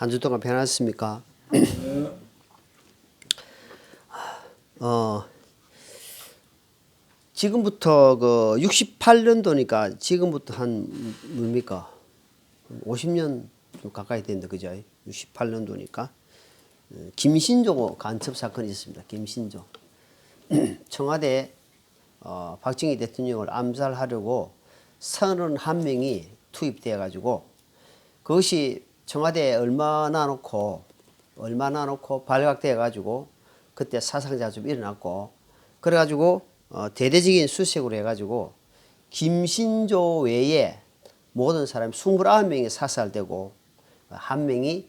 한 주 동안 편안했습니까? 지금부터 그 68년도니까 지금부터 한 뭡니까? 50년 좀 가까이 됐는데 그죠? 68년도니까 김신조 간첩 사건이 있었습니다. 김신조 청와대 박정희 대통령을 암살하려고 31명이 투입되어 가지고 그것이 청와대에 얼마나 놓고 발각되어 가지고 그때 사상자가 좀 일어났고 그래 가지고 대대적인 수색으로 해 가지고 김신조 외에 모든 사람 29명이 사살되고 한 명이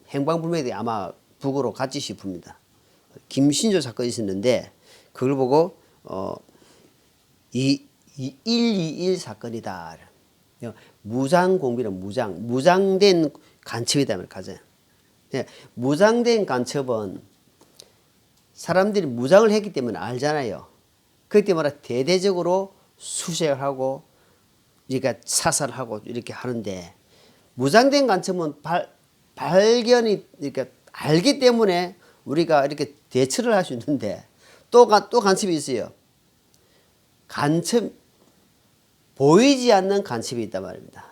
행방불명이 아마 북으로 갔지 싶습니다. 김신조 사건이 있었는데 그걸 보고 121 사건이다. 무장공비는 무장된 간첩이다 말까지. 무장된 간첩은 사람들이 무장을 했기 때문에 알잖아요. 그렇기 때문에 대대적으로 수색을 하고 이렇게 사살하고 이렇게 하는데 무장된 간첩은 발견이 이렇게 알기 때문에 우리가 이렇게 대처를 할 수 있는데 또 간첩이 있어요. 간첩 보이지 않는 간첩이 있단 말입니다.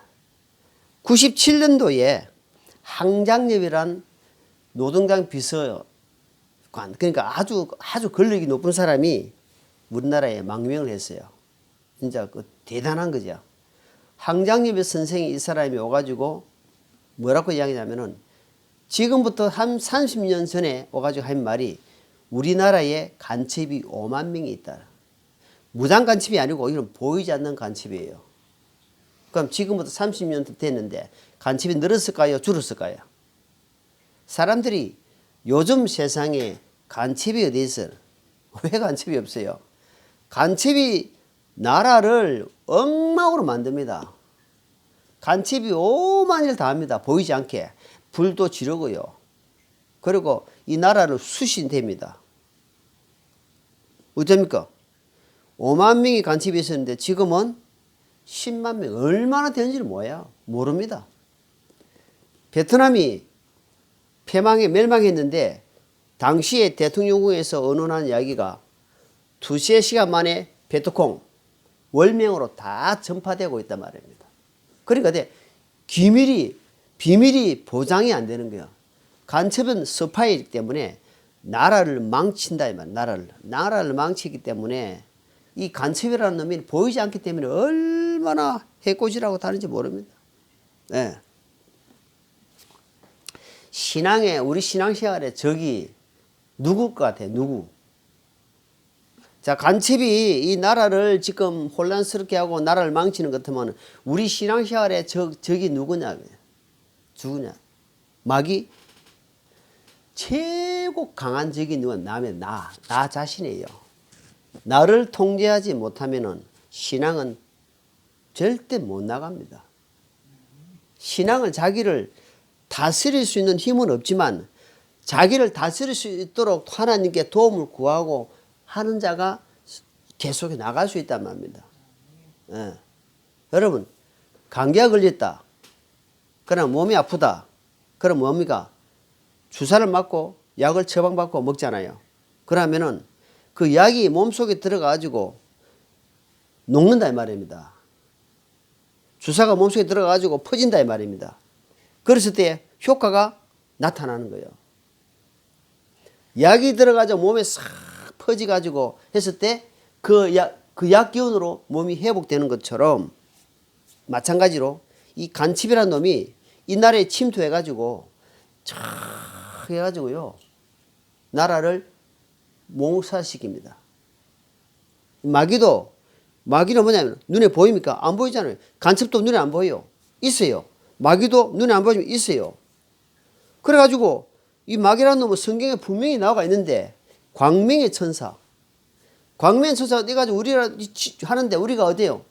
97년도에 항장엽이란 노동당 비서관 그러니까 아주 권력이 높은 사람이 우리나라에 망명을 했어요. 진짜 그 대단한 거죠. 항장엽 선생이 이 사람이 와가지고 뭐라고 이야기냐면은 지금부터 한 30년 전에 와가지고 한 말이 우리나라에 간첩이 5만 명이 있다. 무장 간첩이 아니고 이건 보이지 않는 간첩이에요. 그럼 지금부터 30년 됐는데 간첩이 늘었을까요? 줄었을까요? 사람들이 요즘 세상에 간첩이 어디 있어요? 왜 간첩이 없어요? 간첩이 나라를 엉망으로 만듭니다. 간첩이 오만 일 다 합니다. 보이지 않게. 불도 지르고요. 그리고 이 나라를 수신됩니다. 어쩝니까? 5만 명이 간첩이 있었는데 지금은 10만 명. 얼마나 되는지를 모릅니다. 베트남이 멸망했는데 당시에 대통령궁에서 언론한 이야기가 2~3시간 만에 베트콩 월명으로 다 전파되고 있단 말입니다. 그러니까 비밀이 보장이 안 되는 거야. 간첩은 스파이이기 때문에 나라를 망친다 이 말. 나라를 망치기 때문에 이 간첩이라는 놈이 보이지 않기 때문에 얼마나 해코지라고 다른지 모릅니다. 네. 우리 신앙생활에 적이 누굴 것 같아요? 누구? 자, 간첩이 이 나라를 지금 혼란스럽게 하고 나라를 망치는 것 같으면 우리 신앙생활에 적이 누구냐? 마귀? 최고 강한 적이 누구냐면 나 자신이에요. 나를 통제하지 못하면은 신앙은 절대 못 나갑니다. 신앙은 자기를 다스릴 수 있는 힘은 없지만 자기를 다스릴 수 있도록 하나님께 도움을 구하고 하는 자가 계속 나갈 수 있단 말입니다. 예. 여러분, 감기가 걸렸다. 그럼 몸이 아프다. 그럼 뭡니까? 주사를 맞고 약을 처방받고 먹잖아요. 그러면은 그 약이 몸속에 들어가가지고 녹는다 이 말입니다. 주사가 몸속에 들어가가지고 퍼진다 이 말입니다. 그랬을 때 효과가 나타나는 거예요. 약이 들어가서 몸에 싹 퍼져가지고 했을 때 그 약 기운으로 몸이 회복되는 것처럼 마찬가지로 이 간첩이라는 놈이 이 나라에 침투해가지고 쫙 해가지고요 나라를 몽사시킵니다. 마귀는 뭐냐면 눈에 보입니까? 안 보이잖아요. 간첩도 눈에 안 보여요. 있어요. 마귀도 눈에 안 보이지만 있어요. 그래가지고 이 마귀라는 놈은 성경에 분명히 나와 있는데 광명의 천사 이가지고 우리가 하는데 우리가 어때요?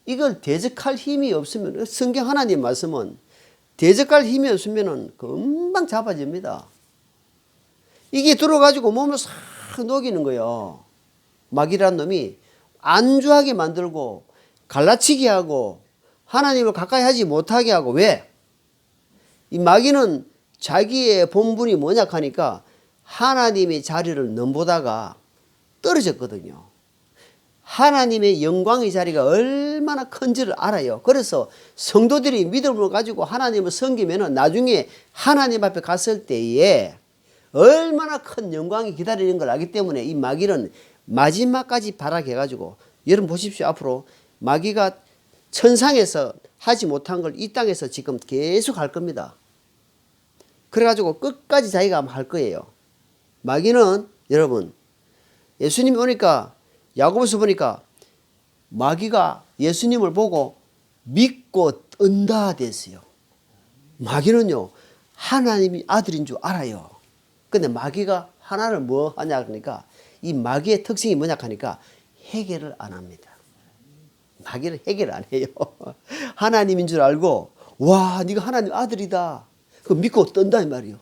이걸 대적할 힘이 없으면 성경 하나님 말씀은 대적할 힘이 없으면 금방 잡아집니다. 이게 들어가지고 몸을 싹 녹이는 거예요. 마귀라는 놈이 안주하게 만들고 갈라치게 하고 하나님을 가까이 하지 못하게 하고 왜? 이 마귀는 자기의 본분이 뭐냐 하니까 하나님의 자리를 넘보다가 떨어졌거든요. 하나님의 영광의 자리가 얼마나 큰지를 알아요. 그래서 성도들이 믿음을 가지고 하나님을 섬기면 나중에 하나님 앞에 갔을 때에 얼마나 큰 영광이 기다리는 걸 알기 때문에 이 마귀는 마지막까지 발악해가지고, 여러분 보십시오. 앞으로 마귀가 천상에서 하지 못한 걸 이 땅에서 지금 계속 할 겁니다. 그래가지고 끝까지 자기가 할 거예요. 마귀는 여러분, 예수님이 오니까 야고보서 보니까 마귀가 예수님을 보고 믿고 뜬다 됐어요. 마귀는요, 하나님이 아들인 줄 알아요. 근데 마귀가 하나를 뭐 하냐 그러니까, 이 마귀의 특징이 뭐냐 하니까 해결을 안 합니다. 마귀는 해결을 안 해요. 하나님인 줄 알고, 와, 네가 하나님 아들이다, 그 믿고 뜬다 이 말이요.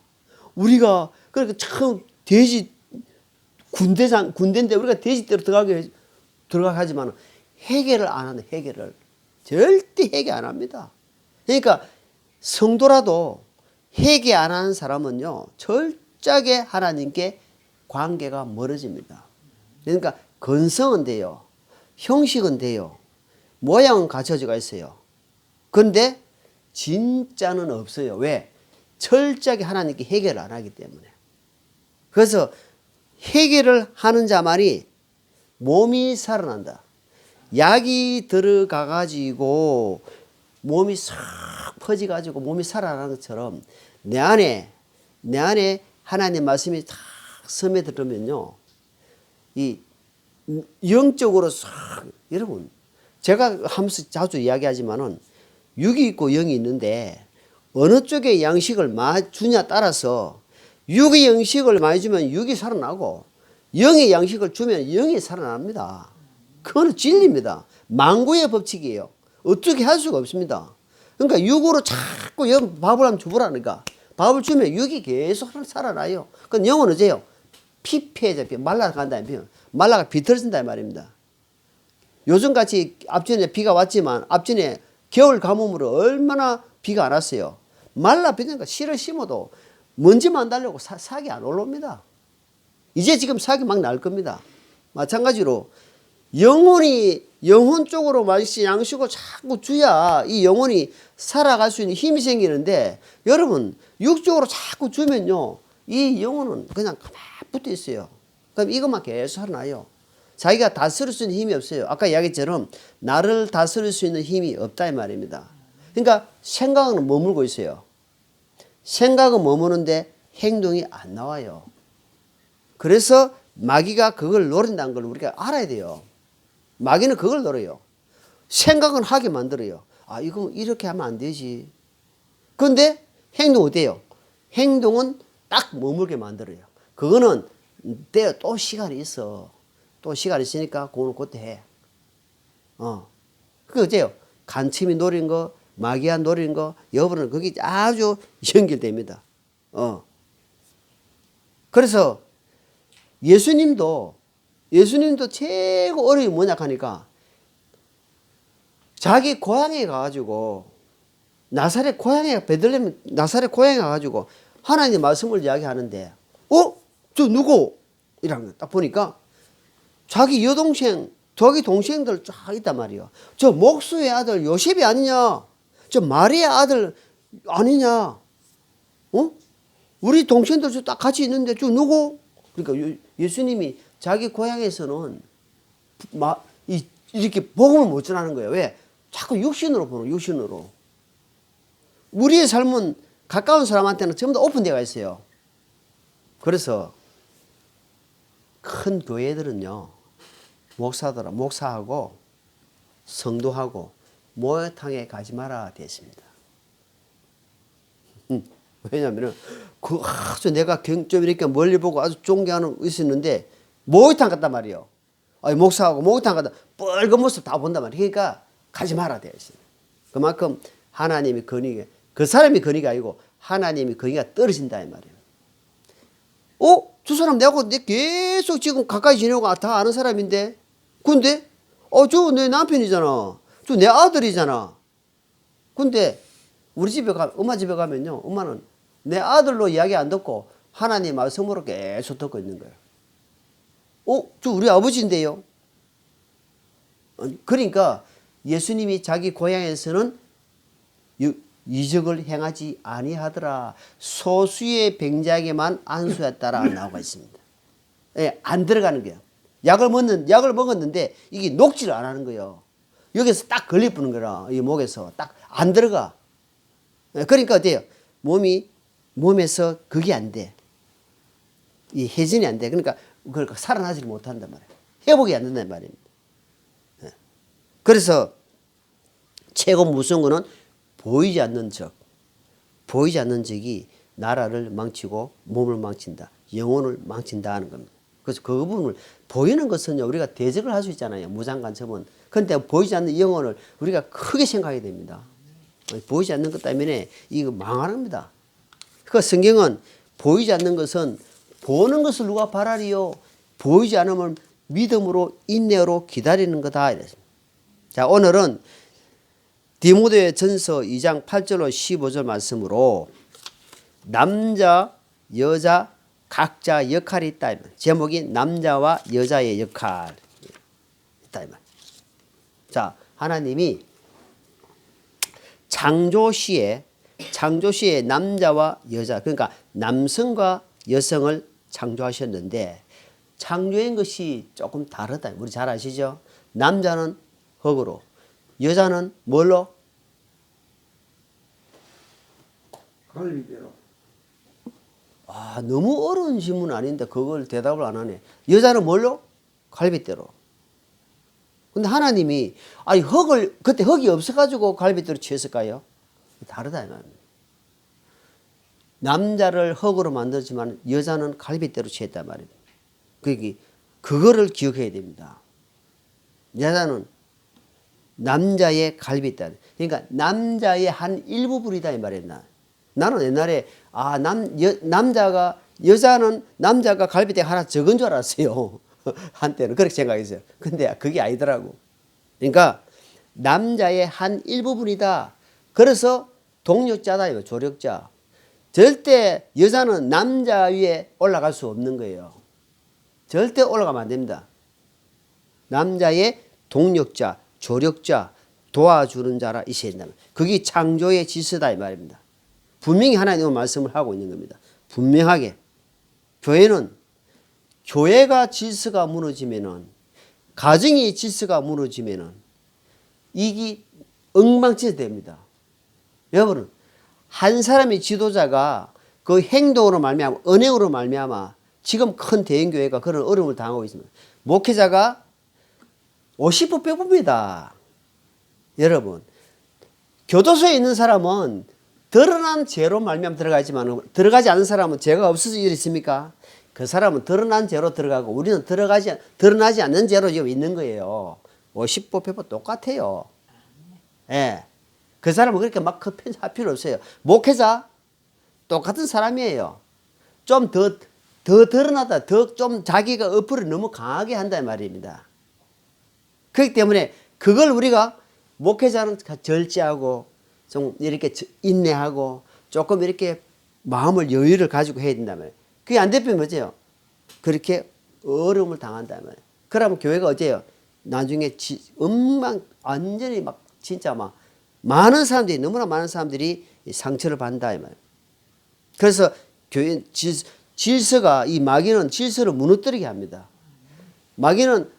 우리가 그러니까 참 돼지 군대인데 우리가 돼지대로 들어가지만 해결을 안 하는, 해결을 절대 해결 안 합니다. 그러니까 성도라도 해결 안 하는 사람은요, 철저하게 하나님께 관계가 멀어집니다. 그러니까 건성은 돼요, 형식은 돼요, 모양은 갖춰져가 있어요. 그런데 진짜는 없어요. 왜? 철저하게 하나님께 해결을 안 하기 때문에. 그래서 해결을 하는 자만이 몸이 살아난다. 약이 들어가 가지고 몸이 싹 퍼져 가지고 몸이 살아나는 것처럼 내 안에 하나님 말씀이 탁 스며들면요, 이 영적으로 싹, 여러분 제가 하면서 자주 이야기하지만은 육이 있고 영이 있는데 어느 쪽에 양식을 많이 주냐 따라서, 육의 양식을 많이 주면 육이 살아나고 영의 양식을 주면 영이 살아납니다. 그거는 진리입니다. 만구의 법칙이에요. 어떻게 할 수가 없습니다. 그러니까 육으로 자꾸 밥을 한번 주보라니까 밥을 주면 육이 계속 살아나요. 그건 영은 어째요? 피폐해져, 말라간다는 표현. 말라가 비틀어진다 말입니다. 요즘같이 앞전에 비가 왔지만 앞전에 겨울 가뭄으로 얼마나 비가 안 왔어요. 말라 비니까 씨를 심어도 먼지만 달려고 삭이 안 올라옵니다. 이제 지금 삭이 막 날 겁니다. 마찬가지로 영혼 쪽으로 양식을 자꾸 줘야 이 영혼이 살아갈 수 있는 힘이 생기는데, 여러분 육적으로 자꾸 주면요, 이 영혼은 그냥 가만히 붙어 있어요. 그럼 이것만 계속 살아나요. 자기가 다스릴 수 있는 힘이 없어요. 아까 이야기처럼 나를 다스릴 수 있는 힘이 없다 이 말입니다. 그러니까 생각은 머물고 있어요. 생각은 머무는데 행동이 안 나와요. 그래서 마귀가 그걸 노린다는 걸 우리가 알아야 돼요. 마귀는 그걸 노려요. 생각은 하게 만들어요. 아, 이거 이렇게 하면 안 되지. 그런데 행동 어때요? 행동은 딱 머물게 만들어요. 그거는 또 시간이 있어. 또 시간이 있으니까 그거는 그때 해. 그게 어때요? 간침이 노린 거, 마귀가 노린 거, 여부는 거기 아주 연결됩니다. 그래서 예수님도 최고 어려움이 뭐냐 하니까, 자기 고향에 가가지고 나사렛 고향에, 베들레헴 나사렛 고향에 가가지고 하나님 말씀을 이야기하는데, 저 누구? 이라는 거 딱 보니까 자기 여동생, 자기 동생들 쫙 있단 말이에요. 저 목수의 아들 요셉이 아니냐? 저 마리아 아들 아니냐? 우리 동생들 딱 같이 있는데 저 누구? 그러니까 예수님이 자기 고향에서는 이렇게 복음을 못 전하는 거예요. 왜? 자꾸 육신으로 보는, 육신으로. 우리의 삶은 가까운 사람한테는 전부 다 오픈되어 있어요. 그래서 큰 교회들은요, 목사하고 성도하고 목욕탕에 가지 마라 되었습니다. 왜냐하면 아주 내가 좀 이렇게 멀리 보고 아주 존경하는 있었는데 목욕탕 갔단 말이에요. 목사하고 목욕탕 갔다 뻘건 모습 다 본단 말이에요. 그러니까 가지 마라 되었습니다. 그만큼 하나님이 건의가, 그 사람이 건의가 아니고 하나님이 건의가 떨어진다 이 말이에요. 저 사람 내가 계속 지금 가까이 지내고 다 아는 사람인데, 근데 저 내 남편이잖아, 저 내 아들이잖아. 근데 우리 집에 엄마 집에 가면요. 엄마는 내 아들로 이야기 안 듣고 하나님 말씀으로 계속 듣고 있는 거예요. 저 우리 아버지인데요. 그러니까 예수님이 자기 고향에서는 이적을 행하지 아니하더라. 소수의 병자에게만 안수했다라 나오고 있습니다. 예, 안 들어가는 거예요. 약을 먹었는데 이게 녹지를 안 하는 거예요. 여기서 딱 걸려붙는 거라. 이 목에서 딱 안 들어가. 예, 그러니까 어때요? 몸에서 그게 안 돼. 이 회전이 안 돼. 그러니까 살아나지 못한단 말이에요. 회복이 안 된단 말입니다. 예. 그래서 최고 무서운 거는 보이지 않는 적이 나라를 망치고 몸을 망친다. 영혼을 망친다 하는 겁니다. 그래서 그 부분을 보이는 것은요, 우리가 대적을 할 수 있잖아요. 무장간첩은. 그런데 보이지 않는 영혼을 우리가 크게 생각해야 됩니다. 보이지 않는 것 때문에 이거 망하랍니다. 그 성경은 보이지 않는 것은 보는 것을 누가 바라리요? 보이지 않으면 믿음으로 인내로 기다리는 거다. 이랬습니다. 자, 오늘은 디모데 전서 2장 8절로 15절 말씀으로 남자, 여자 각자 역할이 있다. 제목이 남자와 여자의 역할이 있다. 자, 하나님이 창조시에 남자와 여자, 그러니까 남성과 여성을 창조하셨는데 창조한 것이 조금 다르다. 우리 잘 아시죠? 남자는 흙으로, 여자는 뭘로? 갈비뼈로. 너무 어려운 질문 아닌데 그걸 대답을 안 하네. 여자는 뭘로? 갈빗대로. 근데 하나님이 그때 흙이 없어가지고 갈빗대로 취했을까요? 다르다 이 말입니다. 남자를 흙으로 만들지만 여자는 갈빗대로 취했단 말입니다. 그거를 기억해야 됩니다. 여자는 남자의 갈빗대. 그러니까 남자의 한 일부분이다 이 말이야. 나는 옛날에 여자는 남자가 갈빗대 하나 적은 줄 알았어요. 한때는 그렇게 생각했어요. 근데 그게 아니더라고. 그러니까 남자의 한 일부분이다. 그래서 동력자다, 조력자. 절대 여자는 남자 위에 올라갈 수 없는 거예요. 절대 올라가면 안 됩니다. 남자의 동력자, 조력자, 도와주는 자라 있어야 된다. 그게 창조의 질서다 이 말입니다. 분명히 하나님은 말씀을 하고 있는 겁니다. 분명하게. 교회가 질서가 무너지면은, 가정의 질서가 무너지면은, 이게 엉망진창이 됩니다. 여러분, 한 사람의 지도자가 그 행동으로 말미암아, 언행으로 말미암아 지금 큰 대형교회가 그런 어려움을 당하고 있습니다. 목회자가 50% 100%입니다. 여러분, 교도소에 있는 사람은 드러난 죄로 말미암아 들어가지만 들어가지 않은 사람은 죄가 없어서 일이 있습니까? 그 사람은 드러난 죄로 들어가고 우리는 드러나지 않는 죄로 지금 있는 거예요. 50% 100% 똑같아요. 예. 그 사람은 그렇게 막 급할 필요 없어요. 목회자 똑같은 사람이에요. 좀 더 드러나다, 좀 자기가 어플을 너무 강하게 한다는 말입니다. 그렇기 때문에 그걸 우리가 목회자는 절제하고 좀 이렇게 인내하고 조금 이렇게 마음을 여유를 가지고 해야 된다면 그게 안 되면 뭐죠? 그렇게 어려움을 당한다면 그러면 교회가 어째요? 나중에 완전히 막 진짜 막 너무나 많은 사람들이 상처를 받는다 이 말. 그래서 교회 질서가 이 마귀는 질서를 무너뜨리게 합니다. 마귀는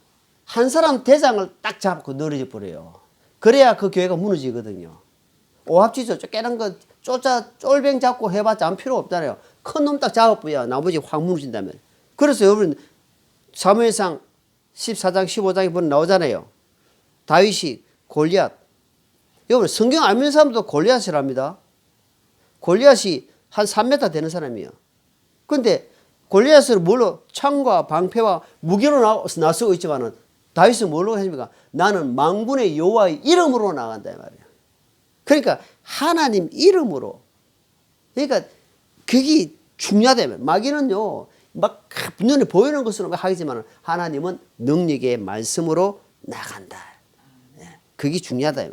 한 사람 대장을 딱 잡고 늘어져 버려요. 그래야 그 교회가 무너지거든요. 오합지졸 깨는 거 쫄병 잡고 해봤자 아무 필요 없잖아요. 큰 놈 딱 잡아보야 나머지 확 무너진다면. 그래서 여러분 사무엘상 14장 15장에 보면 나오잖아요. 다윗이 골리앗. 여러분 성경 알면 사람도 골리앗을 합니다. 골리앗이 한 3m 되는 사람이에요. 그런데 골리앗을 뭘로 창과 방패와 무기로 나서고 있지만은 다윗은 뭘로 했습니까? 나는 만군의 여호와의 이름으로 나간다 이 말이에요. 그러니까 하나님 이름으로. 그러니까 그게 중요하다며. 마귀는요 막 눈에 보이는 것으로 하지만 하나님은 능력의 말씀으로 나간다. 그게 중요하다.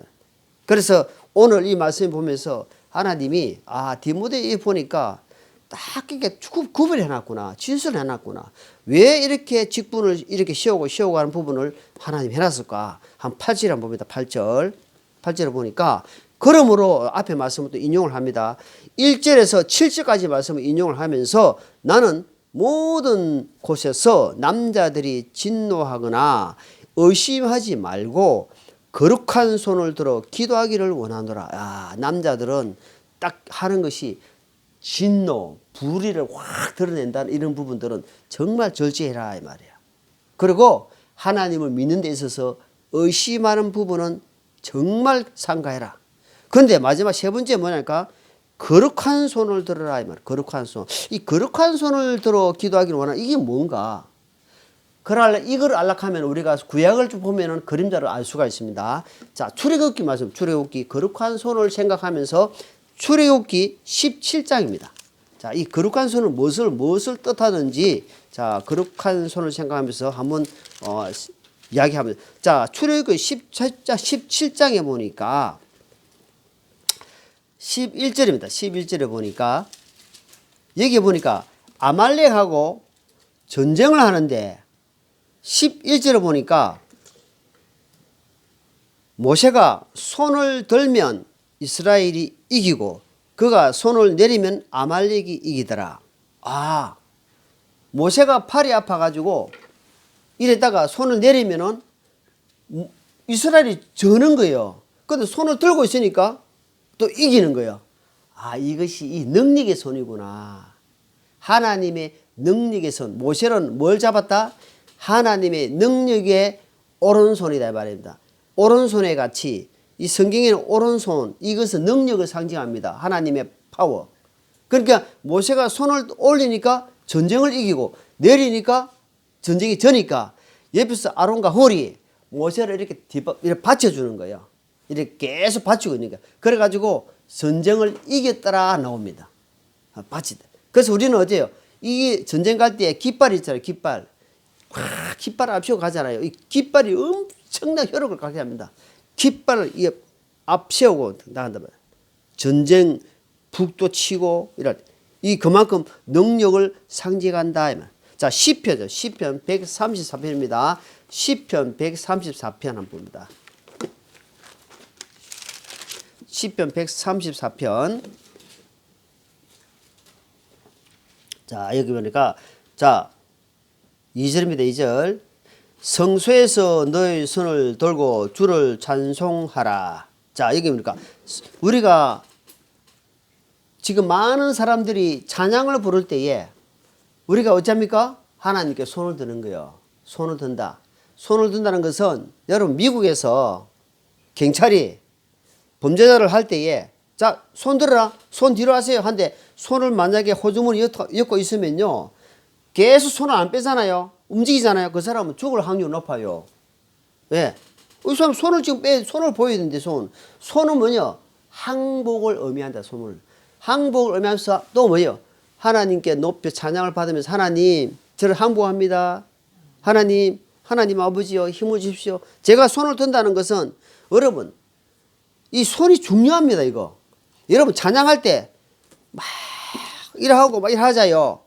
그래서 오늘 이 말씀을 보면서 하나님이 디모데에 보니까 딱 이렇게 구별해 놨구나. 진술해 놨구나. 왜 이렇게 직분을 이렇게 쉬어오고 하는 부분을 하나님 해놨을까? 한 8절 한번 봅니다. 8절. 8절을 보니까 그러므로 앞에 말씀을 또 인용을 합니다. 1절에서 7절까지 말씀을 인용을 하면서 나는 모든 곳에서 남자들이 진노하거나 의심하지 말고 거룩한 손을 들어 기도하기를 원하노라. 남자들은 딱 하는 것이 진노, 불의를 확 드러낸다는 이런 부분들은 정말 절제해라 이 말이야. 그리고 하나님을 믿는 데 있어서 의심하는 부분은 정말 삼가해라. 그런데 마지막 세 번째 뭐냐니까 거룩한 손을 들어라 이 말이야. 거룩한 손. 이 거룩한 손을 들어 기도하기를 원하는 이게 뭔가? 이걸 알락하면 우리가 구약을 좀 보면은 그림자를 알 수가 있습니다. 자, 출애굽기 말씀, 출애굽기 거룩한 손을 생각하면서 출애굽기 17장입니다. 자, 이 거룩한 손은 무엇을 뜻하는지, 자, 거룩한 손을 생각하면서 한번 이야기하면, 자, 출애굽기 17장에 보니까 11절입니다. 11절에 보니까 여기 보니까 아말렉하고 전쟁을 하는데 11절에 보니까 모세가 손을 들면 이스라엘이 이기고 그가 손을 내리면 아말렉이 이기더라. 모세가 팔이 아파가지고 이랬다가 손을 내리면은 이스라엘이 져는 거예요. 근데 손을 들고 있으니까 또 이기는 거예요. 이것이 이 능력의 손이구나. 하나님의 능력의 손. 모세는 뭘 잡았다? 하나님의 능력의 오른손이다 이 말입니다. 오른손에 같이 이 성경에는 오른손 이것은 능력을 상징합니다. 하나님의 파워. 그러니까 모세가 손을 올리니까 전쟁을 이기고 내리니까 전쟁이 져니까 옆에서 아론과 홀이 모세를 이렇게 받쳐주는 거예요. 이렇게 계속 받치고 있는 거예요. 그래가지고 전쟁을 이겼더라 나옵니다. 받치다. 그래서 우리는 어때요? 이 전쟁 갈 때 깃발이 있잖아요. 깃발. 깃발을 앞세우고 가잖아요. 이 깃발이 엄청난 효력을 갖게 합니다. 깃발을 앞세우고 나간다 말이에요. 전쟁 북도 치고 이 그만큼 능력을 상징한다. 자, 시편이죠. 시편 134편입니다. 시편 134편 한번 봅니다. 시편 134편. 자, 여기 보니까 자 2절입니다. 2절. 성소에서 너의 손을 들고 주를 찬송하라. 자, 여기 보니까 우리가 지금 많은 사람들이 찬양을 부를 때에 우리가 어쩝니까? 하나님께 손을 드는 거예요. 손을 든다. 손을 든다는 것은 여러분 미국에서 경찰이 범죄자를 할 때에 자, 손 들어라. 손 뒤로 하세요. 한데 손을 만약에 호주머니 엮고 있으면요. 계속 손을 안 빼잖아요. 움직이잖아요. 그 사람은 죽을 확률이 높아요. 왜? 이 사람 손을 지금 손을 보여야 되는데 손은 뭐냐? 항복을 의미한다. 손을. 항복을 의미하면서 또 뭐예요? 하나님께 높여 찬양을 받으면서 하나님 저를 항복합니다. 하나님 아버지요 힘을 주십시오. 제가 손을 든다는 것은 여러분 이 손이 중요합니다. 이거. 여러분 찬양할 때 막 일하고 막 일하자요.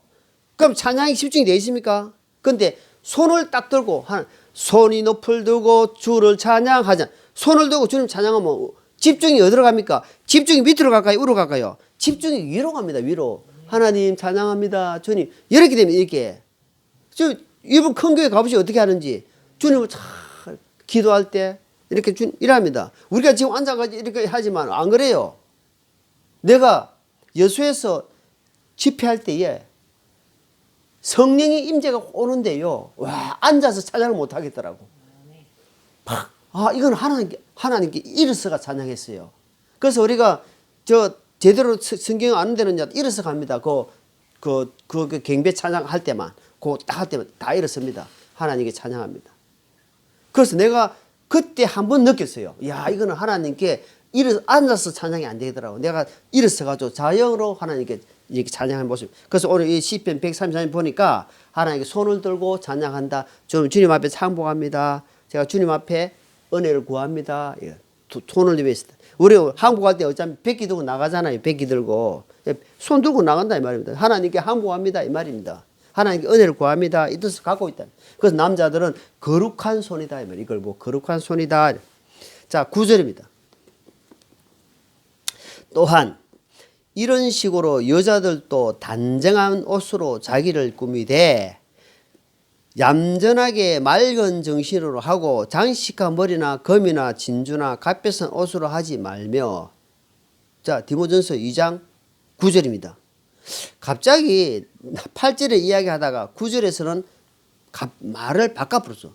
그럼 찬양이 집중이 되어 있습니까? 근데 손을 딱 들고 손이 높을 들고 주를 찬양하자. 손을 들고 주님 찬양하면 집중이 어디로 갑니까? 집중이 밑으로 갈까요? 위로 갈까요? 집중이 위로 갑니다. 위로. 하나님 찬양합니다. 주님. 이렇게 되면 이렇게. 이분 큰 교회 가보시면 어떻게 하는지. 주님을 잘 기도할 때 이렇게 일합니다. 우리가 지금 앉아가지고 이렇게 하지만 안 그래요. 내가 여수에서 집회할 때에 성령의 임재가 오는데요. 와, 앉아서 찬양을 못 하겠더라고. 이건 하나님께 일어서가 찬양했어요. 그래서 우리가 제대로 성경 아는 데는 일어서 갑니다. 그 경배 찬양할 때만, 딱 할 때만 다 일어섭니다. 하나님께 찬양합니다. 그래서 내가 그때 한번 느꼈어요. 이거는 하나님께 앉아서 찬양이 안 되더라고. 내가 일어서가지고 자영으로 하나님께 이렇게 찬양하는 모습. 그래서 오늘 이 시편 133편 보니까 하나님께 손을 들고 찬양한다. 주님 앞에 항복합니다. 제가 주님 앞에 은혜를 구합니다. 손을 들고 있습니다. 우리 항복할 때 어차피 백기 들고 나가잖아요. 백기 들고. 손 들고 나간다 이 말입니다. 하나님께 항복합니다 이 말입니다. 하나님께 은혜를 구합니다. 이 뜻을 갖고 있다. 그래서 남자들은 거룩한 손이다 이 말이에요. 이걸 뭐 거룩한 손이다. 자, 9절입니다. 또한 이런 식으로 여자들도 단정한 옷으로 자기를 꾸미되 얌전하게 맑은 정신으로 하고 장식한 머리나 금이나 진주나 값비싼 옷으로 하지 말며. 자, 디모전서 2장 9절입니다. 갑자기 8절에 이야기하다가 9절에서는 말을 바꿔버렸어.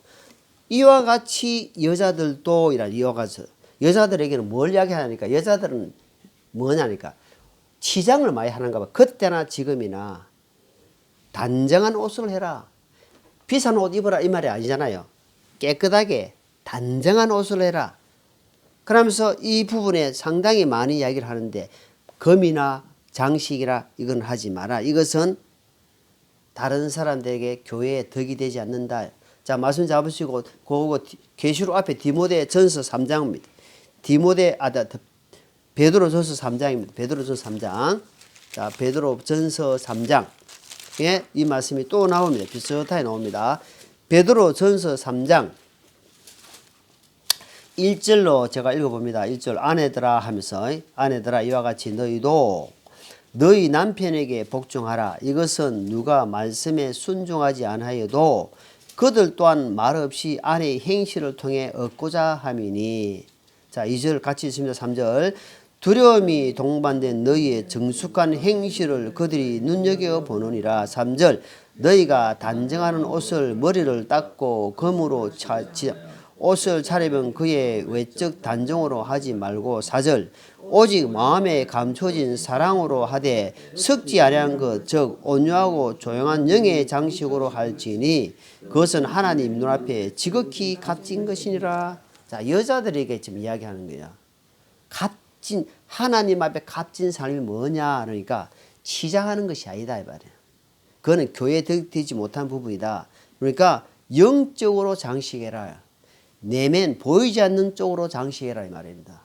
이와 같이 여자들도 이라. 이와 같이 여자들에게는 뭘 이야기하니까 여자들은 뭐냐니까 치장을 많이 하는가 봐. 그때나 지금이나 단정한 옷을 해라. 비싼 옷 입어라 이 말이 아니잖아요. 깨끗하게 단정한 옷을 해라. 그러면서 이 부분에 상당히 많이 이야기를 하는데 금이나 장식이라 이건 하지 마라. 이것은 다른 사람들에게 교회에 덕이 되지 않는다. 자, 말씀 잡으시고 그거 계시록 앞에 디모데전서 3장입니다. 베드로전서 3장입니다. 베드로전서 3장. 자, 베드로전서 3장. 예, 이 말씀이 또 나옵니다. 비슷하게 나옵니다. 베드로전서 3장 1절로 제가 읽어봅니다. 1절 아내들아 하면서 아내들아 이와 같이 너희도 너희 남편에게 복종하라. 이것은 누가 말씀에 순종하지 않하여도 그들 또한 말없이 아내의 행실을 통해 얻고자 함이니. 자, 2절 같이 있습니다. 3절 두려움이 동반된 너희의 정숙한 행실을 그들이 눈여겨보느니라. 3절 너희가 단정하는 옷을 머리를 닦고 금으로 옷을 차리면 그의 외적 단정으로 하지 말고. 4절 오직 마음에 감춰진 사랑으로 하되 섞지 아니한 것 즉 온유하고 조용한 영의 장식으로 할지니 그것은 하나님 눈앞에 지극히 값진 것이니라. 자, 여자들에게 지금 이야기하는 거야. 값진 하나님 앞에 값진 삶이 뭐냐 그러니까 치장하는 것이 아니다 이 말이에요. 그거는 교회에 되지 못한 부분이다. 그러니까 영적으로 장식해라. 내면 보이지 않는 쪽으로 장식해라 이 말입니다.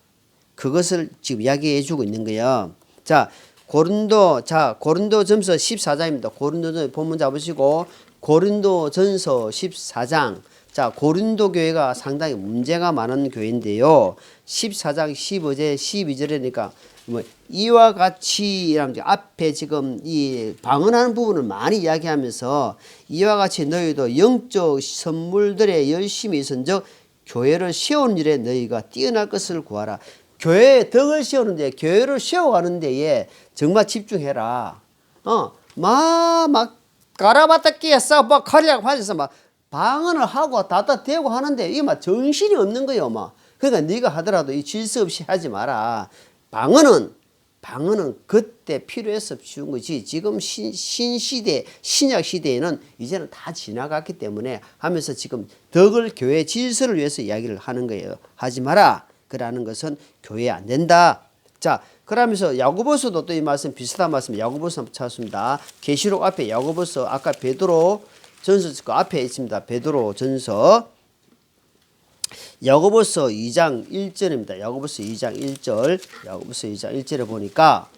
그것을 지금 이야기해 주고 있는 거예요. 자, 고린도전서 14장입니다. 고린도전서 본문 잡으시고 고린도전서 14장. 자, 고린도 교회가 상당히 문제가 많은 교회인데요. 14장 15절 12절이니까 이와 같이 앞에 지금 이 방언하는 부분을 많이 이야기하면서 이와 같이 너희도 영적 선물들에 열심히 있은즉 교회를 세우는 일에 너희가 뛰어날 것을 구하라. 교회에 덕을 세우는데 교회를 세워가는 데에 정말 집중해라. 막 가라바타 끼어서 막 칼이라고 하면서 막 방언을 하고 다다 대고 하는데 이게 막 정신이 없는 거예요, 막. 그러니까 네가 하더라도 이 질서 없이 하지 마라. 방언은 그때 필요해서 쉬운 거지. 지금 신시대, 신약 시대에는 이제는 다 지나갔기 때문에 하면서 지금 덕을 교회 질서를 위해서 이야기를 하는 거예요. 하지 마라. 그라는 것은 교회에 안 된다. 자, 그러면서 야고보서도 또 이 말씀 비슷한 말씀 야고보서 한번 찾았습니다. 계시록 앞에 야고보서 아까 베드로 전서 그 앞에 있습니다. 베드로 전서 야고보서 2장 1절입니다. 야고보서 2장 1절. 야고보서 2장 1절에 보니까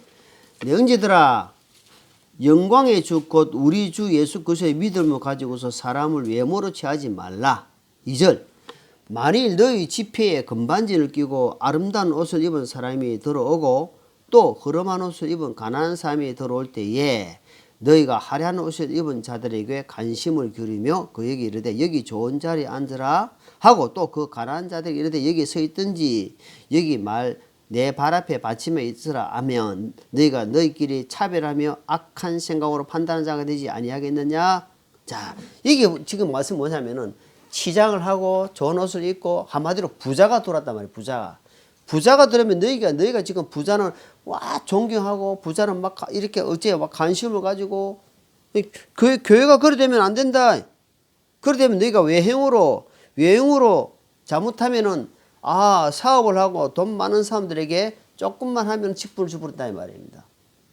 내 형제들아 영광의 주 곧 우리 주 예수 그리스도의 믿음을 가지고서 사람을 외모로 취하지 말라. 2절 만일 너희 지폐에 금반지를 끼고 아름다운 옷을 입은 사람이 들어오고 또 허름한 옷을 입은 가난한 사람이 들어올 때에 너희가 화려한 옷을 입은 자들에게 관심을 기울이며 그에게 이르되 여기 좋은 자리에 앉으라 하고 또 그 가난한 자들에게 이르되 여기 서 있든지 여기 내 발 앞에 받침에 있으라 하면 너희가 너희끼리 차별하며 악한 생각으로 판단하는 자가 되지 아니하겠느냐. 자, 이게 지금 말씀 뭐냐면은 치장을 하고 좋은 옷을 입고 한마디로 부자가 돌았단 말이에요. 부자가 들으면 너희가 지금 부자는 와 존경하고 부자는 막 이렇게 어째 막 관심을 가지고 교회가 그래 되면 안 된다. 그래 되면 너희가 외형으로 잘못하면은 사업을 하고 돈 많은 사람들에게 조금만 하면 직분을 주부른다 이 말입니다.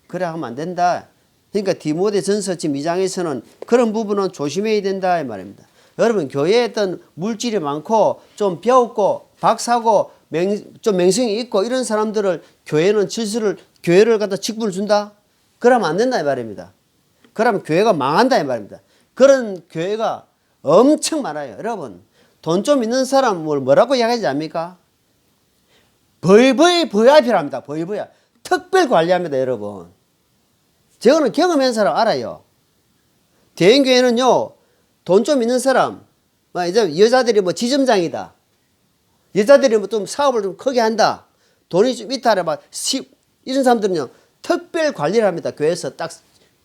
그래 하면 안 된다. 그러니까 디모데전서 지금 2장에서는 그런 부분은 조심해야 된다 이 말입니다. 여러분 교회에 어떤 물질이 많고 좀 배웠고 박사고 좀 맹성이 있고 이런 사람들을 교회는 질서를 교회를 갖다 직분을 준다? 그러면 안 된다 이 말입니다. 그러면 교회가 망한다 이 말입니다. 그런 교회가 엄청 많아요. 여러분 돈 좀 있는 사람을 뭐라고 이야기하지 않습니까? VIP랍니다. VIP야. 특별 관리합니다 여러분. 저거는 경험한 사람 알아요. 대형교회는요 돈 좀 있는 사람 이제 여자들이 뭐 지점장이다. 여자들이 뭐 좀 사업을 좀 크게 한다. 돈이 좀 있다. 이런 사람들은요 특별 관리를 합니다. 교회에서 딱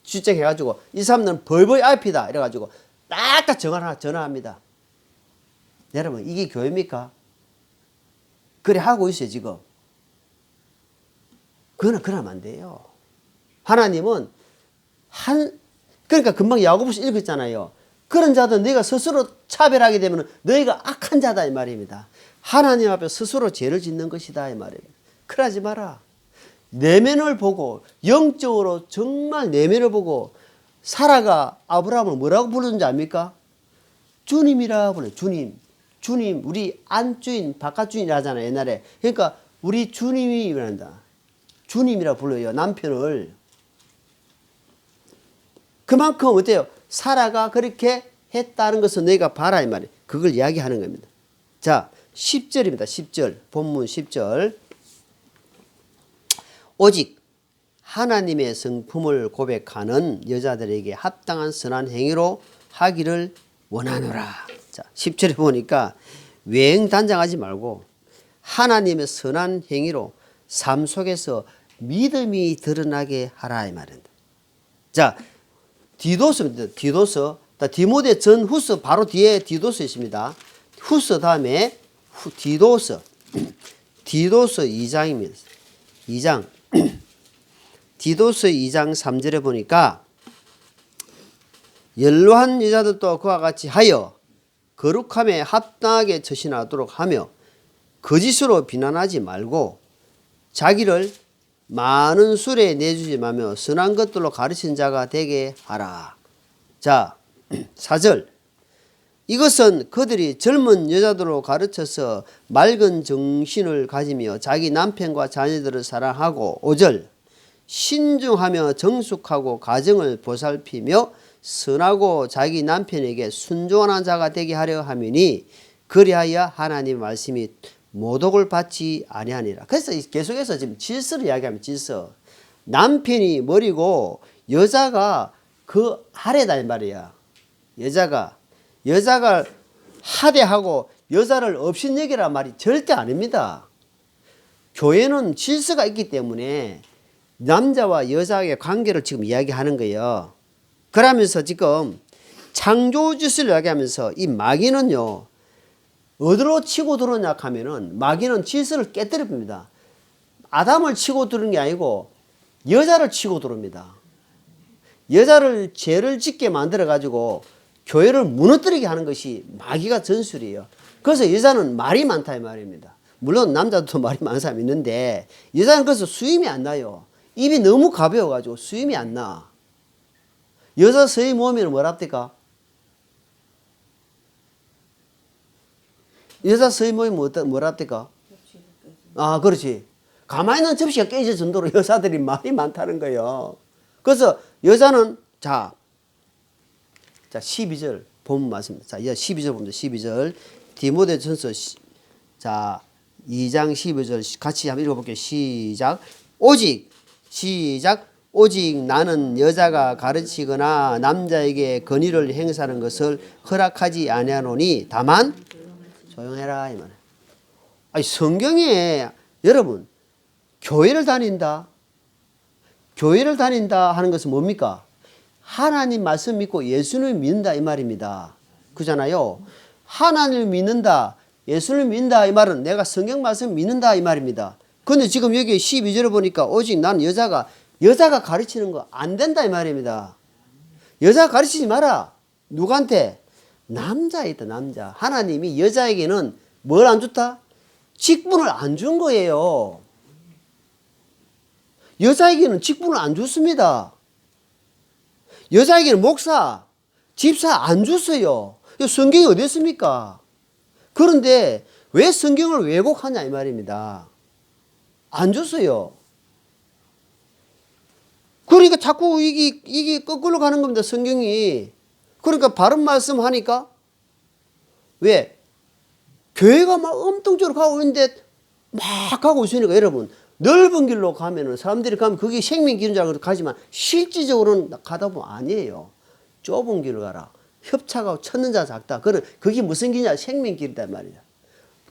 지정해가지고 이 사람들은 VIP다 이래가지고 딱딱 전화합니다. 여러분 이게 교회입니까? 그래 하고 있어요 지금. 그러면 안 돼요. 하나님은 그러니까 금방 야고보서 읽었잖아요. 그런 자들 너희가 스스로 차별하게 되면 너희가 악한 자다 이 말입니다. 하나님 앞에 스스로 죄를 짓는 것이다 이 말입니다. 그러지 마라. 내면을 보고 영적으로 정말 내면을 보고 사라가 아브라함을 뭐라고 부르는지 압니까? 주님이라 불러요. 주님 우리 안주인 바깥주인 하잖아요 옛날에. 그러니까 우리 주님이 이란다. 주님이라 불러요 남편을. 그만큼 어때요? 사라가 그렇게 했다는 것을 너희가 봐라 이 말이에요. 그걸 이야기하는 겁니다. 자 10절입니다. 10절 본문 10절 오직 하나님의 성품을 고백하는 여자들에게 합당한 선한 행위로 하기를 원하노라. 자 10절에 보니까 외행단장하지 말고 하나님의 선한 행위로 삶 속에서 믿음이 드러나게 하라 이 말입니다. 자 디도서입니다. 디도서 디모데 전 후서 바로 뒤에 디도서 있습니다. 후서 다음에 디도서 2장입니다. 2장 디도서 2장 3절에 보니까 연로한 여자들도 그와 같이 하여 거룩함에 합당하게 처신하도록 하며 거짓으로 비난하지 말고 자기를 많은 술에 내주지 마며 선한 것들로 가르친 자가 되게 하라. 자 4절 이것은 그들이 젊은 여자들로 가르쳐서 맑은 정신을 가지며 자기 남편과 자녀들을 사랑하고 5절 신중하며 정숙하고 가정을 보살피며 선하고 자기 남편에게 순종하는 자가 되게 하려 함이니 그리하여 하나님의 말씀이 모독을 받지 아니하니라. 그래서 계속해서 지금 질서를 이야기하면 질서. 남편이 머리고 여자가 그 아래다 이 말이야. 여자가 하대하고 여자를 업신여기란 말이 절대 아닙니다. 교회는 질서가 있기 때문에 남자와 여자의 관계를 지금 이야기하는 거예요. 그러면서 지금 창조질서를 이야기하면서 이 마귀는요. 어디로 치고 들어오냐 하면은 마귀는 질서를 깨뜨려 봅니다. 아담을 치고 들어오는 게 아니고 여자를 치고 들어옵니다. 여자를 죄를 짓게 만들어 가지고 교회를 무너뜨리게 하는 것이 마귀가 전술이에요. 그래서 여자는 말이 많다 이 말입니다. 물론 남자도 말이 많은 사람이 있는데 여자는 그래서 수임이 안 나요. 입이 너무 가벼워 가지고 수임이 안 나. 여자 서희 모으면 뭐랍니까? 여자 서희 모이면 뭐랍니까? 아, 그렇지. 가만히 있는 접시가 깨질 정도로 여자들이 말이 많다는 거예요. 그래서 여자는 자 12절 보면 맞습니다. 자, 12절 봅니다. 12절 디모데전서 자 2장 12절 같이 한번 읽어볼게요. 시작. 오직 나는 여자가 가르치거나 남자에게 권위를 행사하는 것을 허락하지 아니하노니 다만 조용해라 이 말이에요. 아니 성경에 여러분 교회를 다닌다 하는 것은 뭡니까? 하나님 말씀 믿고 예수님을 믿는다 이 말입니다. 그잖아요. 하나님을 믿는다, 예수님을 믿는다 이 말은 내가 성경 말씀 믿는다 이 말입니다. 근데 지금 여기 12절에 보니까 오직 나는 여자가 가르치는 거 안 된다 이 말입니다. 여자가 가르치지 마라. 누구한테? 남자이다 남자. 하나님이 여자에게는 뭘 안 줬다? 직분을 안 준 거예요. 여자에게는 직분을 안 줬습니다. 여자에게는 목사, 집사 안 줬어요. 성경이 어디 있습니까? 그런데 왜 성경을 왜곡하냐 이 말입니다. 안 줬어요. 그러니까 자꾸 이게 거꾸로 가는 겁니다. 성경이. 그러니까 바른 말씀 하니까 왜? 교회가 막 엄통적으로 가고 있는데 막 가고 있으니까 여러분 넓은 길로 가면은 사람들이 가면 그게 생명길인 줄 알고 가지만 실질적으로는 가다 보면 아니에요. 좁은 길을 가라. 협착하고 찾는 자 작다. 그게 무슨 길이냐? 생명길이다 말이야.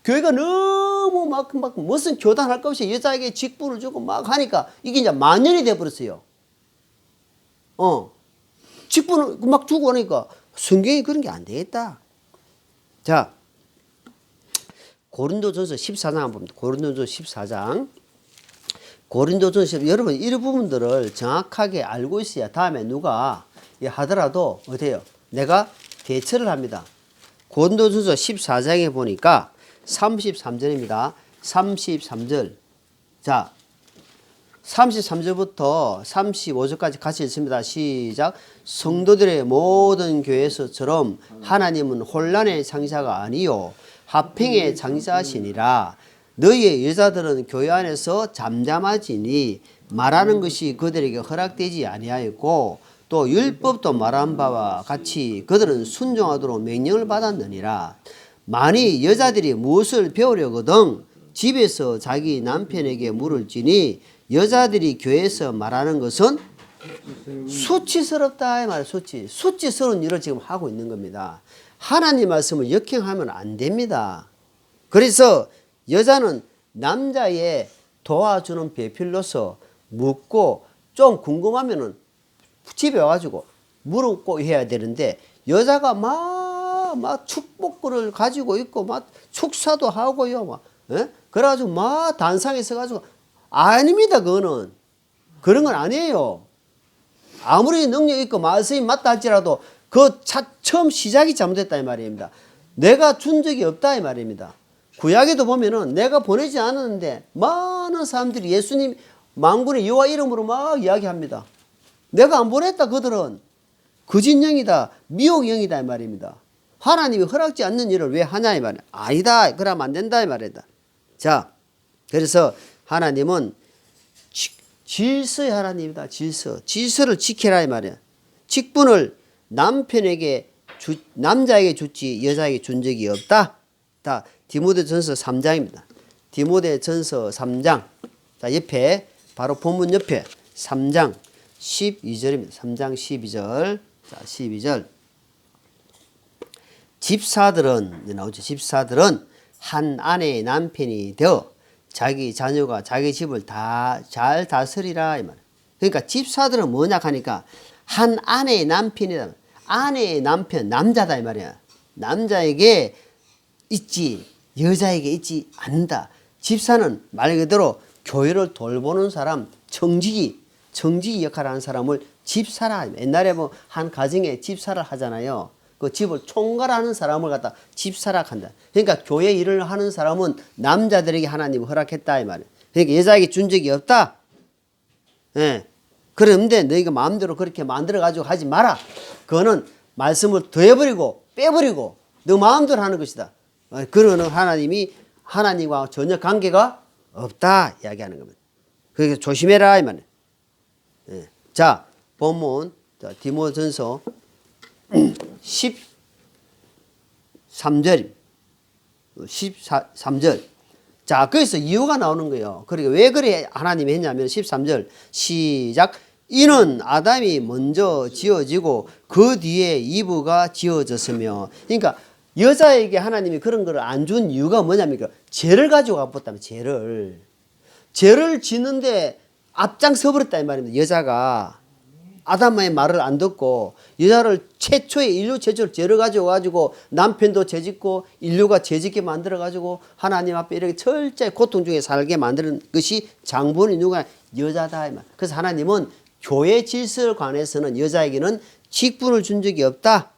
교회가 너무 막 무슨 교단할 것 없이 여자에게 직분을 주고 막 하니까 이게 이제 만연이 돼버렸어요. 직분을 막 주고 하니까 성경이 그런 게 안 되겠다. 자, 고린도전서 14장 한번 봅니다. 고린도전서 14장. 고린도전서 여러분 이 부분들을 정확하게 알고 있어야 다음에 누가 하더라도 어때요? 내가 대처를 합니다. 고린도전서 14장에 보니까 33절입니다. 33절. 자, 33절부터 35절까지 같이 읽습니다. 시작. 성도들의 모든 교회에서처럼 하나님은 혼란의 장사가 아니요 화평의 장사하시니라. 너희의 여자들은 교회 안에서 잠잠하지니 말하는 것이 그들에게 허락되지 아니하였고 또 율법도 말한 바와 같이 그들은 순종하도록 명령을 받았느니라. 만일 여자들이 무엇을 배우려거든 집에서 자기 남편에게 물을지니 여자들이 교회에서 말하는 것은 수치스럽다 이 말이에요. 수치스러운 일을 지금 하고 있는 겁니다. 하나님 말씀을 역행하면 안 됩니다. 그래서 여자는 남자의 도와주는 배필로서 묻고 좀 궁금하면은 집에 와가지고 물어고 해야 되는데 여자가 막 축복글을 가지고 있고 막 축사도 하고요. 막 그래가지고 막 단상에 서가지고 아닙니다. 그거는 그런 건 아니에요. 아무리 능력 있고 말씀이 맞다 할지라도 처음 시작이 잘못됐다 이 말입니다. 내가 준 적이 없다 이 말입니다. 구약에도 보면은 내가 보내지 않았는데 많은 사람들이 예수님 만군의 여호와 이름으로 막 이야기합니다. 내가 안 보냈다. 그들은 거짓영이다 미혹영이다 이 말입니다. 하나님이 허락지 않는 일을 왜 하냐 이 말이야. 아니다. 그러면 안 된다 이 말이다. 자, 그래서 하나님은 질서의 하나님이다. 질서를 지켜라 이 말이야. 직분을 남자에게 줬지 여자에게 준 적이 없다. 다 디모데전서 3장입니다. 디모데전서 3장. 자, 옆에 바로 본문 옆에 3장 12절입니다. 3장 12절. 자, 12절. 집사들은 나오죠. 집사들은 한 아내의 남편이 되어 자기 자녀가 자기 집을 다 잘 다스리라 이 말. 그러니까 집사들은 뭐냐 하니까 한 아내의 남편이다. 아내의 남편 남자다 이 말이야. 남자에게 있지 여자에게 있지 않는다. 집사는 말 그대로 교회를 돌보는 사람, 청지기 역할을 하는 사람을 집사라. 옛날에 뭐 한 가정에 집사를 하잖아요. 그 집을 총괄하는 사람을 갖다 집사라 한다. 그러니까 교회 일을 하는 사람은 남자들에게 하나님이 허락했다 이 말이에요. 그러니까 여자에게 준 적이 없다. 예. 그런데 너희가 마음대로 그렇게 만들어 가지고 하지 마라. 그거는 말씀을 더해버리고 빼버리고 너 마음대로 하는 것이다. 그러는 하나님과 전혀 관계가 없다 이야기하는 겁니다. 그러니까 조심해라 이 말이에요. 예. 자, 본문 디모데전서 13절 13절. 자, 거기서 이유가 나오는 거예요. 그러니까 왜 그래 하나님이 했냐면 13절 시작. 이는 아담이 먼저 지어지고 그 뒤에 이브가 지어졌으며. 그러니까 여자에게 하나님이 그런 걸 안 준 이유가 뭐냐면 죄를 가지고 가봤다면 죄를 짓는데 앞장서 버렸다 이 말입니다. 여자가 아담의 말을 안 듣고 여자를 인류 최초로 죄를 가지고 남편도 죄짓고 인류가 죄짓게 만들어 가지고 하나님 앞에 이렇게 철저히 고통 중에 살게 만드는 것이 장본이 누가 여자다 이 말. 그래서 하나님은 교회 질서에 관해서는 여자에게는 직분을 준 적이 없다.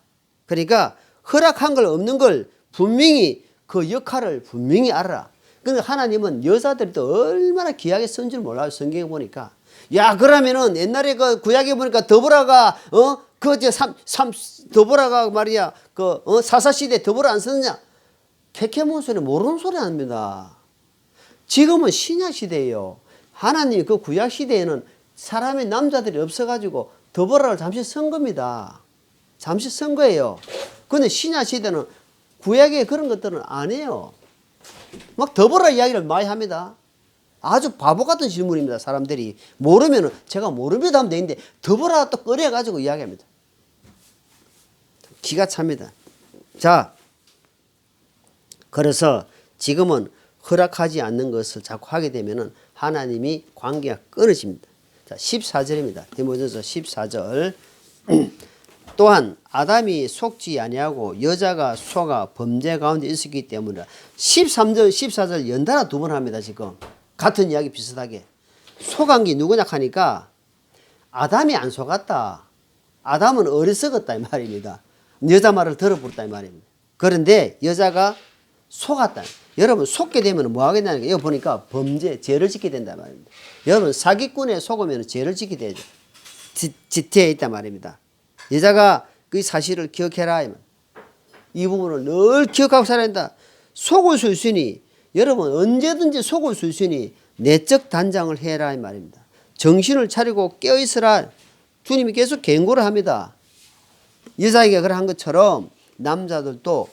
그러니까 허락한 걸 없는 걸 분명히 그 역할을 분명히 알아라. 근데 하나님은 여자들이 또 얼마나 귀하게 쓴 줄 몰라요. 성경에 보니까. 야, 그러면은 옛날에 그 구약에 보니까 더보라가 더보라가 말이야 사사시대 더보라 안 썼느냐? 캐캐문 소리 모르는 소리 합니다. 지금은 신약 시대예요. 하나님이 그 구약 시대에는 사람의 남자들이 없어가지고 더보라를 잠시 쓴 겁니다. 잠시 쓴 거예요. 근데 신약 시대는 구약에 그런 것들은 안 해요. 막 더보라 이야기를 많이 합니다. 아주 바보 같은 질문입니다. 사람들이 모르면은 제가 모릅니다 하면 되는데 더보라 또 꺼내가지고 이야기합니다. 기가 찹니다. 자, 그래서 지금은 허락하지 않는 것을 자꾸 하게 되면은 하나님이 관계가 끊어집니다. 자, 14절입니다. 디모데전서 14절. 또한 아담이 속지 아니하고 여자가 속아 범죄 가운데 있었기 때문이라. 13절, 14절 연달아 두 번 합니다. 지금 같은 이야기 비슷하게. 속한 게 누구냐 하니까 아담이 안 속았다. 아담은 어리석었다 이 말입니다. 여자 말을 들어버렸다 이 말입니다. 그런데 여자가 속았다. 여러분 속게 되면 뭐 하겠냐는 게 여기 보니까 범죄, 죄를 짓게 된다 말입니다. 여러분 사기꾼에 속으면 죄를 짓게 되죠. 지태에 있단 말입니다. 여자가 그 사실을 기억해라. 이 부분을 늘 기억하고 살아야 한다. 속을 수 있으니 여러분 언제든지 속을 수 있으니 내적 단장을 해라 이 말입니다. 정신을 차리고 깨어있으라. 주님이 계속 경고를 합니다. 여자에게 그런 것처럼 남자들도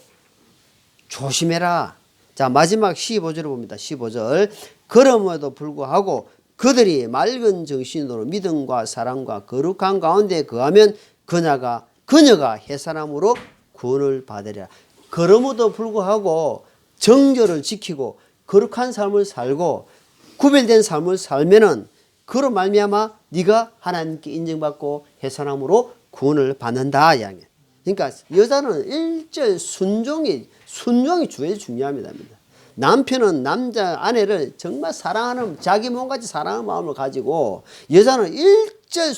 조심해라. 자, 마지막 15절을 봅니다. 15절. 그럼에도 불구하고 그들이 맑은 정신으로 믿음과 사랑과 거룩한 가운데 거하면 그녀가 해사람으로 구원을 받으리라. 그럼에도 불구하고 정결을 지키고 거룩한 삶을 살고 구별된 삶을 살면은 그로 말미암아 네가 하나님께 인정받고 해사람으로 구원을 받는다 이야기. 그러니까 여자는 일절 순종이 제일 중요합니다. 남편은 아내를 정말 사랑하는 자기 몸같이 사랑하는 마음을 가지고 여자는 일절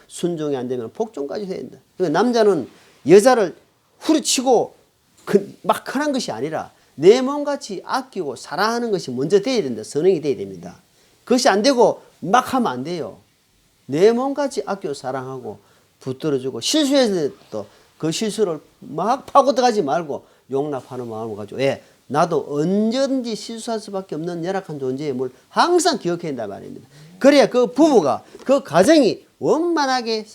순종이 안 되면 복종까지 해야 된다. 그러니까 남자는 여자를 후려치고 막 하는 것이 아니라 내 몸같이 아끼고 사랑하는 것이 먼저 돼야 된다. 선행이 돼야 됩니다. 그것이 안 되고 막 하면 안 돼요. 내 몸같이 아끼고 사랑하고 붙들어주고 실수했을 때도 그 실수를 막 파고 들어가지 말고 용납하는 마음을 가지고 나도 언제든지 실수할 수밖에 없는 열악한 존재임을 항상 기억해야 한단 말입니다. 그래야 그 부부가 그 가정이 원만하게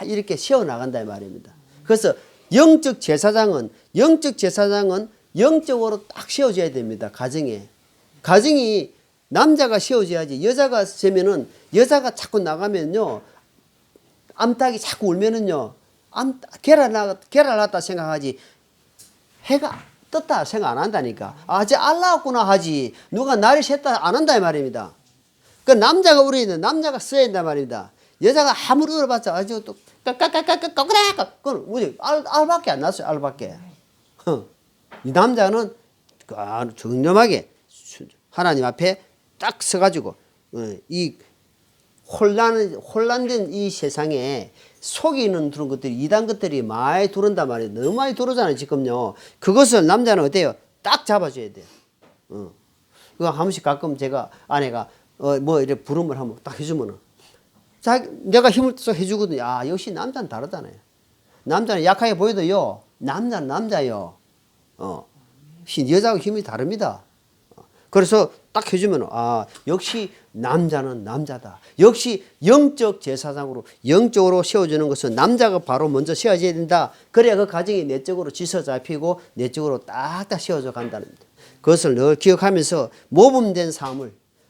이렇게 세워나간다 말입니다. 그래서 영적 제사장은 영적으로 딱 세워져야 됩니다. 가정이 남자가 세워져야지. 여자가 세면은 여자가 자꾸 나가면요 암탉이 자꾸 울면은요 계란 났다 생각하지 해가 떴다 생각 안 한다니까. 아, 쟤 알 나왔구나 하지. 누가 날이 샜다 안 한다 이 말입니다. 그 남자가 우리는 남자가 써야 된단 말입니다. 여자가 아무리 울어봤자 아주 또 그건 우리 알밖에 안 났어요. 알밖에. 이 남자는 정렴하게 하나님 앞에 딱 서가지고 이 혼란된 이 세상에 속이는 그런 것들이 이단 것들이 많이 들어온단 말이에요. 너무 많이 들어오잖아요 지금요. 그것을 남자는 어때요? 딱 잡아줘야 돼요. 그거 한 번씩 가끔 제가 아내가 뭐 이렇게 부름을 한번 딱 해주면은 내가 힘을 써 해주거든요. 아 역시 남자는 다르다네요. 남자는 약하게 보여도요 남자는 남자요. 여자하고 힘이 다릅니다. 그래서 딱 해주면 역시 남자는 남자다. 역시 영적 제사장으로 영적으로 세워주는 것은 남자가 바로 먼저 세워져야 된다. 그래야 그 가정이 내적으로 지서 잡히고 내적으로 딱딱 세워져 간다는 겁니다. 그것을 늘 기억하면서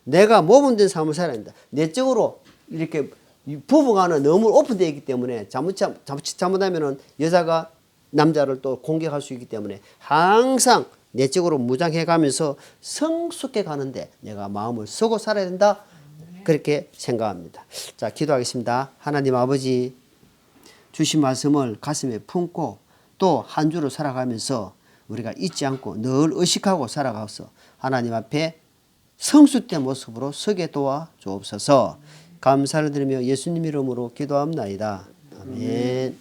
내가 모범된 삶을 살아야 된다. 내적으로 이렇게 부부간은 너무 오픈되어 있기 때문에 잘못하면은 여자가 남자를 또 공격할 수 있기 때문에 항상 내적으로 무장해 가면서 성숙해 가는데 내가 마음을 쓰고 살아야 된다. 그렇게 생각합니다. 자, 기도하겠습니다. 하나님 아버지 주신 말씀을 가슴에 품고 또 한 주를 살아가면서 우리가 잊지 않고 늘 의식하고 살아가서 하나님 앞에 성숙된 모습으로 서게 도와 주옵소서. 감사를 드리며 예수님 이름으로 기도합나이다. 아멘.